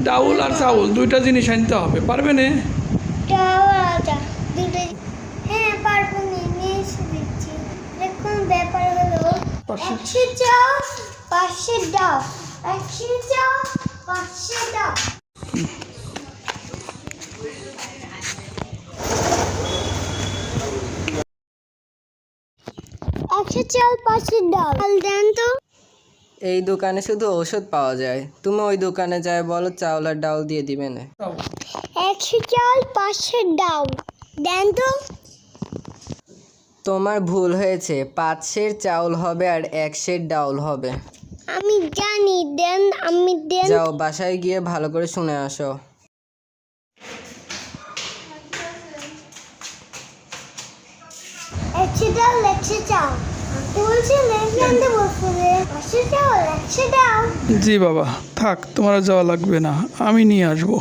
ডাউল আর চাউল দুইটা জিনিস আনতে হবে, পারবে না? হ্যাঁ পারবো, নিয়ে এসে দিচ্ছি। দেখুন ব্যাপার হলো 100 ডাল 500 ডাল 500 ডাল। চাল 500 ডাল দেন তো। এই দোকানে শুধু ঔষধ পাওয়া যায়, তুমি ওই দোকানে যায় বলো চাউল আর ডাল দিয়ে দিবে না। 100 চাল 500 ডাল দেন তো। তোমার ভুল হয়েছে, 5 সের চাউল হবে আর 1 সের ডাউল হবে। আমি জানি, দেন আমি দেন। যাও বাসায় গিয়ে ভালো করে শুনে আসো। 100 ডাল 100 চাল বলছি, লেখতে বলছে 500 চাল 100 ডাল। জি বাবা, থাক, তোমার যাওয়া লাগবে না, আমি নিয়ে আসবো।